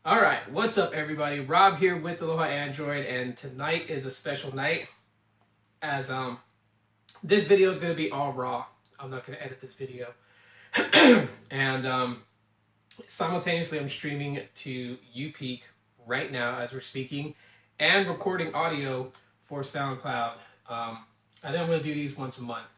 All right, what's up, everybody? Rob here with Aloha Android, and tonight is a special night as this video is gonna be all raw. I'm not gonna edit this video, and simultaneously I'm streaming to UPeak right now as we're speaking, and recording audio for SoundCloud. I think I'm gonna do these once a month.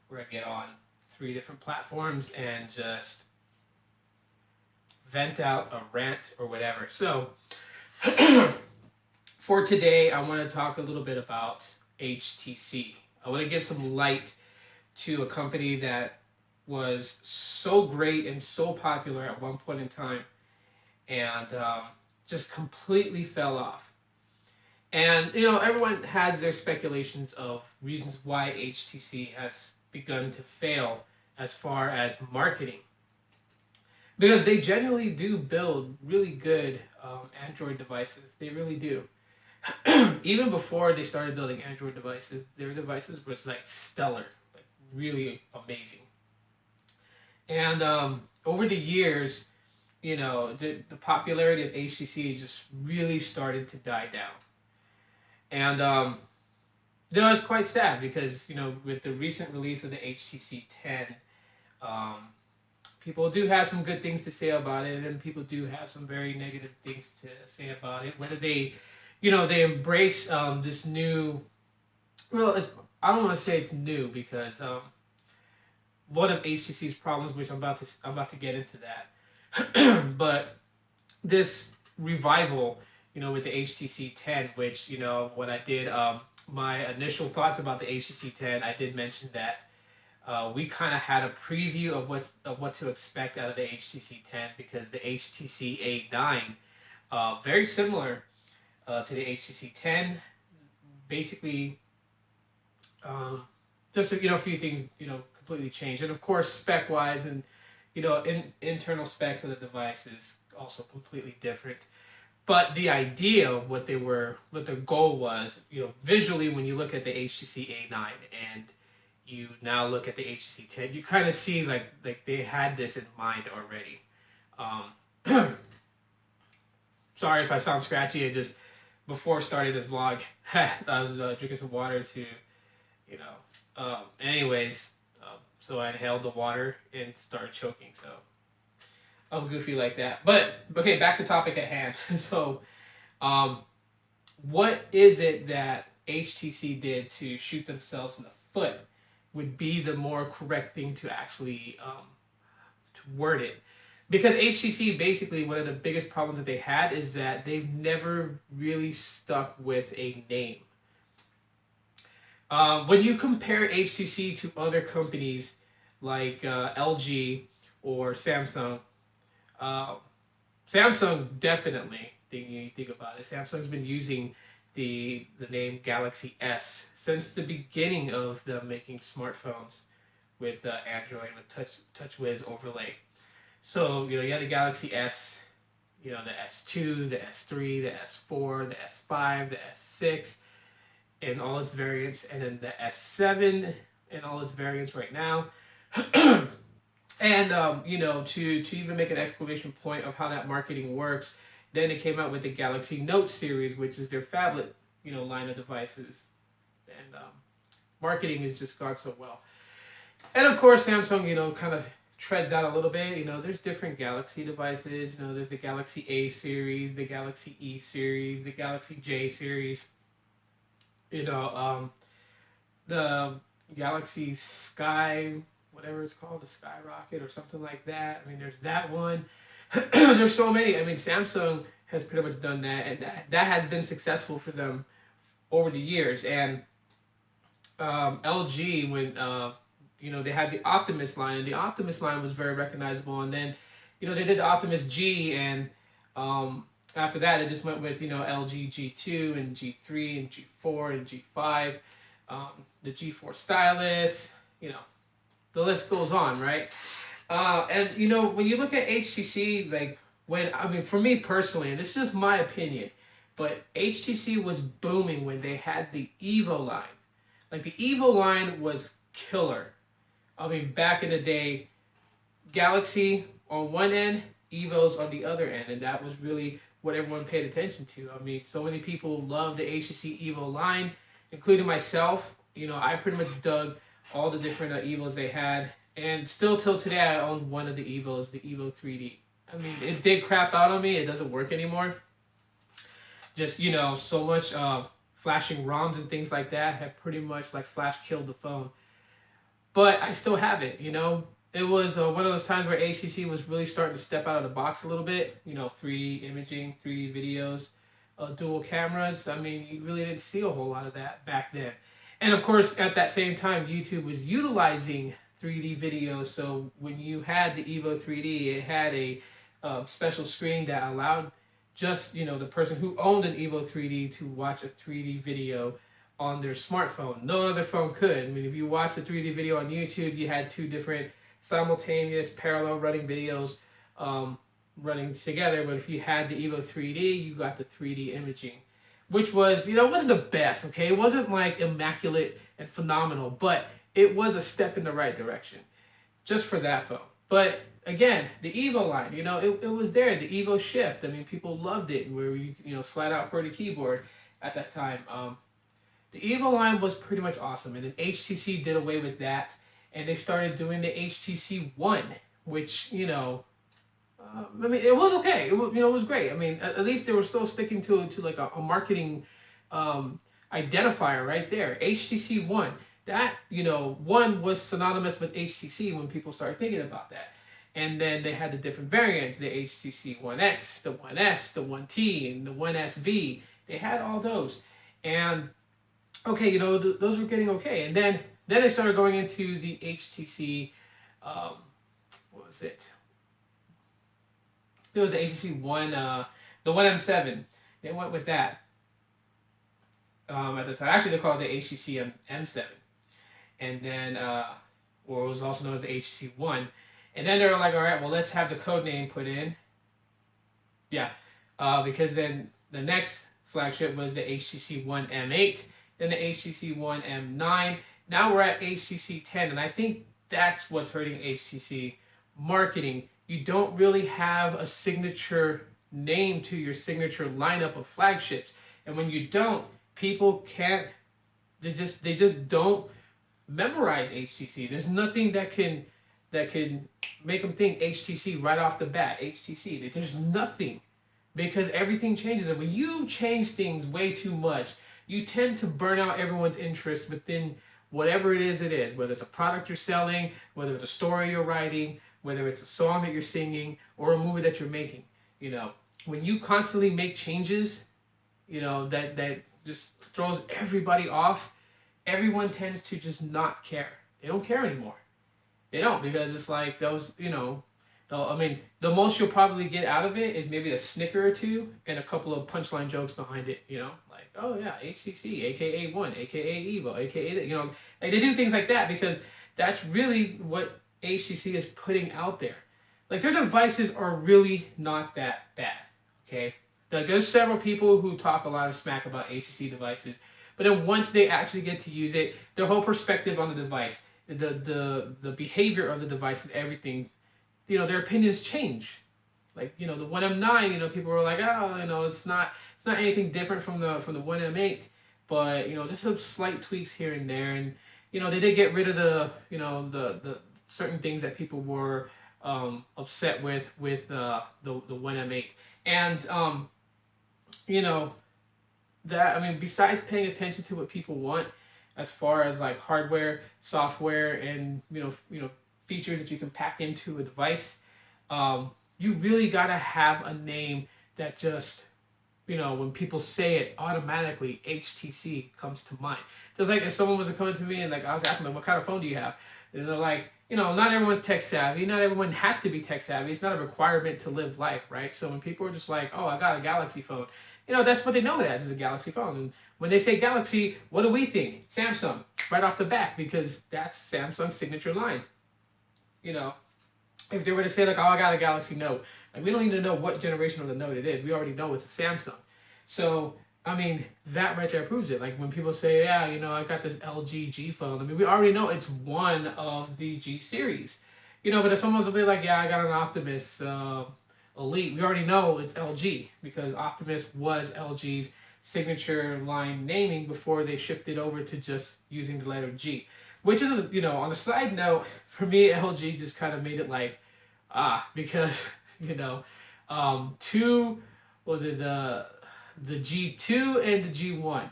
We're gonna get on 3 different platforms and just vent out a rant or whatever. So for today, I want to talk a little bit about HTC. I want to give some light to a company that was so great and so popular at one point in time and just completely fell off. And, everyone has their speculations of reasons why HTC has begun to fail as far as marketing. Because they generally do build really good Android devices. They really do. Even before they started building Android devices, their devices was like stellar, like really amazing. And over the years, the popularity of HTC just really started to die down. And it's quite sad because with the recent release of the HTC 10, um, people do have some good things to say about it, and people do have some very negative things to say about it. Whether they embrace this new. Well, I don't want to say it's new because one of HTC's problems, which I'm about to get into that, but this revival, with the HTC 10, which when I did my initial thoughts about the HTC 10, I did mention that we kind of had a preview of what to expect out of the HTC 10 because the HTC A9, very similar to the HTC 10, basically just a few things completely changed, and of course spec wise and internal specs of the device is also completely different. But the idea of what their goal was, visually when you look at the HTC A9 and you now look at the HTC 10, you kind of see like they had this in mind already. Um, Sorry if I sound scratchy. I just before starting this vlog, I was drinking some water to you know. Anyways, so I inhaled the water and started choking. So I'm goofy like that. But okay, back to topic at hand. So, um, what is it that HTC did to shoot themselves in the foot? Would be the more correct thing to actually to word it. Because HTC basically one of the biggest problems that they had is that they've never really stuck with a name. When you compare HTC to other companies like LG or Samsung, uh, Samsung definitely, you think about it, Samsung's been using the name Galaxy S since the beginning of them making smartphones with Android with TouchWiz overlay. So you had the Galaxy S, the S2, the S3, the S4, the S5, the S6, in all its variants, and then the S7 in all its variants right now. And to even make an exclamation point of how that marketing works, then it came out with the Galaxy Note series, which is their phablet, line of devices, and marketing has just gone so well. And of course, Samsung, kind of treads out a little bit. There's different Galaxy devices. There's the Galaxy A series, the Galaxy E series, the Galaxy J series. You know, the Galaxy Sky, whatever it's called, the Skyrocket or something like that. I mean, there's that one. There's so many. I mean, Samsung has pretty much done that, and that has been successful for them over the years. And LG, when they had the Optimus line, and the Optimus line was very recognizable. And then, they did the Optimus G, and after that, it just went with LG G2 and G3 and G4 and G5, the G4 stylus. The list goes on, right? And when you look at HTC, like for me personally, and this is just my opinion, but HTC was booming when they had the Evo line. Like the Evo line was killer. I mean, back in the day, Galaxy on one end, Evos on the other end, and that was really what everyone paid attention to. I mean, so many people love the HTC Evo line, including myself. I pretty much dug all the different Evos they had, and still till today, I own one of the Evos, the Evo 3D. I mean, it did crap out on me. It doesn't work anymore. Just so much flashing ROMs and things like that have pretty much like flash killed the phone. But I still have it. It was one of those times where HTC was really starting to step out of the box a little bit. 3D imaging, 3D videos, dual cameras. I mean, you really didn't see a whole lot of that back then. And of course, at that same time, YouTube was utilizing 3D videos. So when you had the Evo 3D, it had a special screen that allowed just the person who owned an Evo 3D to watch a 3D video on their smartphone. No other phone could. I mean, if you watch a 3D video on YouTube, you had two different simultaneous parallel running videos running together. But if you had the Evo 3D, you got the 3D imaging, which was, wasn't the best, okay? It wasn't like immaculate and phenomenal, but it was a step in the right direction just for that phone. But again, the Evo line, it was there. The Evo Shift, I mean, people loved it, where slide out for the keyboard at that time. The Evo line was pretty much awesome, and then HTC did away with that, and they started doing the HTC One, which I mean, it was okay. It was great. I mean, at least they were still sticking to like a marketing identifier right there. HTC One. That One was synonymous with HTC when people started thinking about that. And then they had the different variants: the HTC One X, the One S, the One T, and the One SV. They had all those, and okay, those were getting okay. And then they started going into the HTC. What was it? It was the HTC One, the One M7. They went with that at the time. Actually, they called it the HTC M7, and then or it was also known as the HTC One. And then they were like, all right, well, let's have the code name put in. Yeah, because then the next flagship was the HTC One M8, then the HTC One M9. Now we're at HTC 10, and I think that's what's hurting HTC marketing. You don't really have a signature name to your signature lineup of flagships, and when you don't, people can't. They just don't memorize HTC. There's nothing that can make them think HTC right off the bat. HTC. There's nothing, because everything changes, and when you change things way too much, you tend to burn out everyone's interest within whatever it is, whether it's a product you're selling, whether it's a story you're writing, whether it's a song that you're singing, or a movie that you're making. When you constantly make changes, that just throws everybody off. Everyone tends to just not care. They don't care anymore. They don't, because it's like those, I mean, the most you'll probably get out of it is maybe a snicker or two and a couple of punchline jokes behind it, like, oh yeah, HTC, aka One, aka Evo, aka, like they do things like that because that's really what HTC is putting out there. Like, their devices are really not that bad, okay? Like, there's several people who talk a lot of smack about HTC devices, but then once they actually get to use it, their whole perspective on the device, the behavior of the device and everything, their opinions change. Like, the One M9, people were like, oh, it's not anything different from the One M8, but just some slight tweaks here and there, and they did get rid of the certain things that people were upset with the One M8, and that, I mean, besides paying attention to what people want as far as like hardware, software, and features that you can pack into a device, you really gotta have a name that just, when people say it, automatically HTC comes to mind. Just like if someone was coming to me and like I was asking them, what kind of phone do you have? And they're like, not everyone's tech savvy. Not everyone has to be tech savvy. It's not a requirement to live life, right? So when people are just like, oh, I got a Galaxy phone, that's what they know it as, is a Galaxy phone. And when they say Galaxy, what do we think? Samsung, right off the bat, because that's Samsung's signature line. If they were to say like, oh, I got a Galaxy Note, like, we don't need to know what generation of the Note it is. We already know it's a Samsung. So, I mean, that right there proves it. Like, when people say, yeah, I got this LG G phone, I mean, we already know it's one of the G series. But if someone's a bit like, yeah, I got an Optimus, Elite, we already know it's LG because Optimus was LG's signature line naming before they shifted over to just using the letter G. Which is, on a side note, for me, LG just kind of made it like, because, you know, two, was it the G2 and the G1?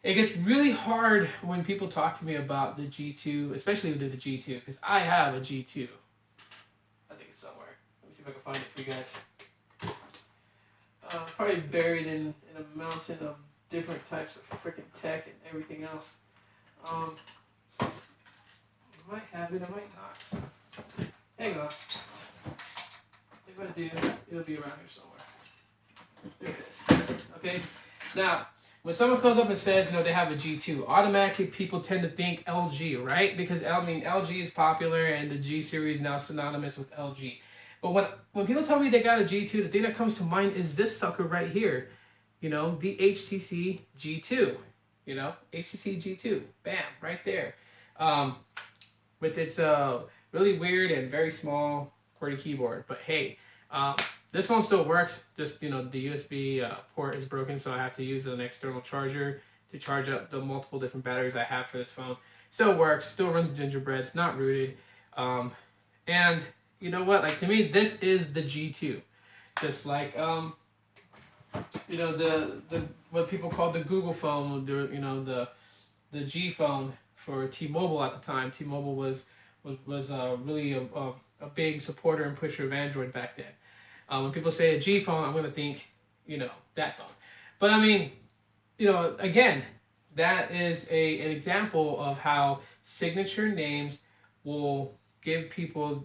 It gets really hard when people talk to me about the G2, especially the G2, because I have a G2. I think it's somewhere. Let me see if I can find it for you guys. Probably buried in a mountain of different types of freaking tech and everything else. I might have it, I might not. Hang on. If I do, it'll be around here somewhere. There it is. Okay. Now, when someone comes up and says, they have a G2, automatically people tend to think LG, right? Because LG is popular and the G series is now synonymous with LG. But when people tell me they got a G2, the thing that comes to mind is this sucker right here. The HTC G2. HTC G2. Bam, right there. With its really weird and very small QWERTY keyboard. But hey, this one still works. Just the USB port is broken, so I have to use an external charger to charge up the multiple different batteries I have for this phone. Still works. Still runs Gingerbread. It's not rooted. And you know what? Like, to me, this is the G2. Just like the what people called the Google phone, the G phone for T-Mobile at the time. T-Mobile was really a big supporter and pusher of Android back then. When people say a G phone, I'm going to think, that phone. But I mean, again, that is an example of how signature names will give people,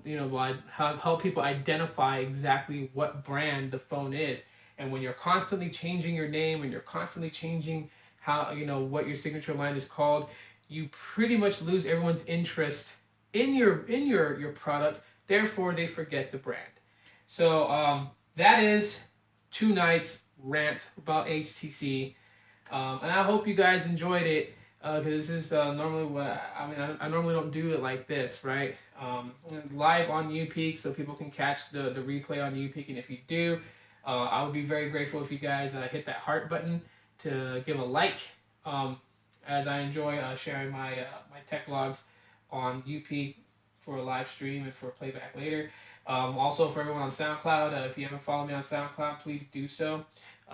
help people identify exactly what brand the phone is. And when you're constantly changing your name and you're constantly changing how, what your signature line is called, you pretty much lose everyone's interest in your product. Therefore, they forget the brand. So that is tonight's rant about HTC, and I hope you guys enjoyed it. Because this is normally what I normally don't do it like this, right? Live on UPeak, so people can catch the replay on UPeak. And if you do, I would be very grateful if you guys hit that heart button to give a like. As I enjoy sharing my tech vlogs on UPeak for a live stream and for playback later. Also, for everyone on SoundCloud, if you haven't followed me on SoundCloud, please do so.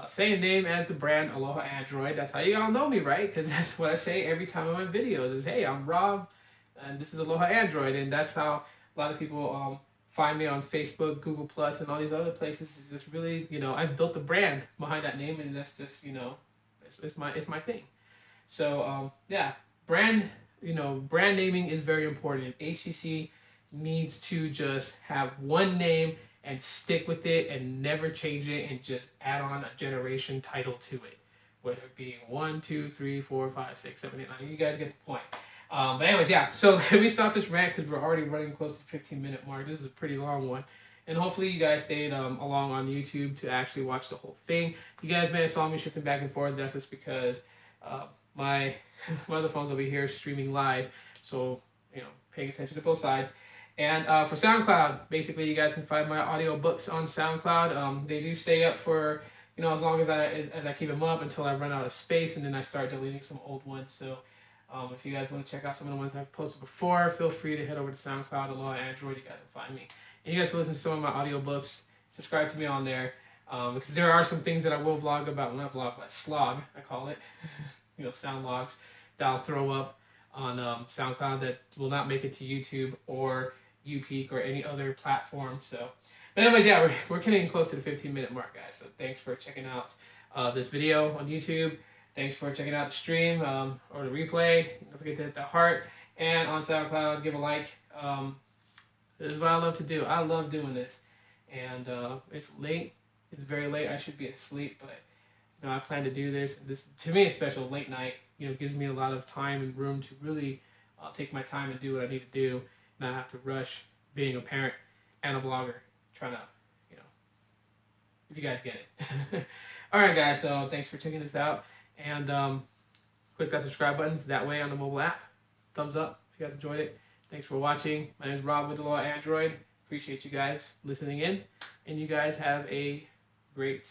Same name as the brand, Aloha Android. That's how you all know me, right? Because that's what I say every time I'm in videos is, hey, I'm Rob, and this is Aloha Android. And that's how a lot of people find me on Facebook, Google Plus, and all these other places. Is just really, I've built a brand behind that name, and that's just, it's my thing. So, yeah, brand naming is very important. HTC needs to just have one name and stick with it and never change it and just add on a generation title to it, whether it be 1, 2, 3, 4, 5, 6, 7, 8, 9. You guys get the point. But anyways, yeah. So let me stop this rant because we're already running close to 15-minute mark. This is a pretty long one, and hopefully you guys stayed along on YouTube to actually watch the whole thing. You guys may have saw me shifting back and forth. That's just because my one of the phones over here is streaming live, so paying attention to both sides. And for SoundCloud, basically, you guys can find my audio books on SoundCloud. They do stay up for as long as I keep them up until I run out of space, and then I start deleting some old ones. So if you guys want to check out some of the ones I've posted before, feel free to head over to SoundCloud, Aloha Android. You guys will find me, and you guys can listen to some of my audio books. Subscribe to me on there because there are some things that I will vlog about. Well, not vlog, but slog, I call it. Sound logs that I'll throw up on SoundCloud that will not make it to YouTube or UPeak or any other platform. So, but anyways, yeah, we're getting close to the 15-minute mark, guys. So thanks for checking out this video on YouTube. Thanks for checking out the stream or the replay. Don't forget to hit that heart. And on SoundCloud, give a like. This is what I love to do. I love doing this. And it's late. It's very late. I should be asleep, but I plan to do this. This, to me, is special. Late night, gives me a lot of time and room to really take my time and do what I need to do, not have to rush being a parent and a vlogger, trying to, if you guys get it. All right, guys. So thanks for checking this out, and click that subscribe button. That way on the mobile app. Thumbs up if you guys enjoyed it. Thanks for watching. My name is Rob with Aloha Android. appreciate you guys listening in, and you guys have a great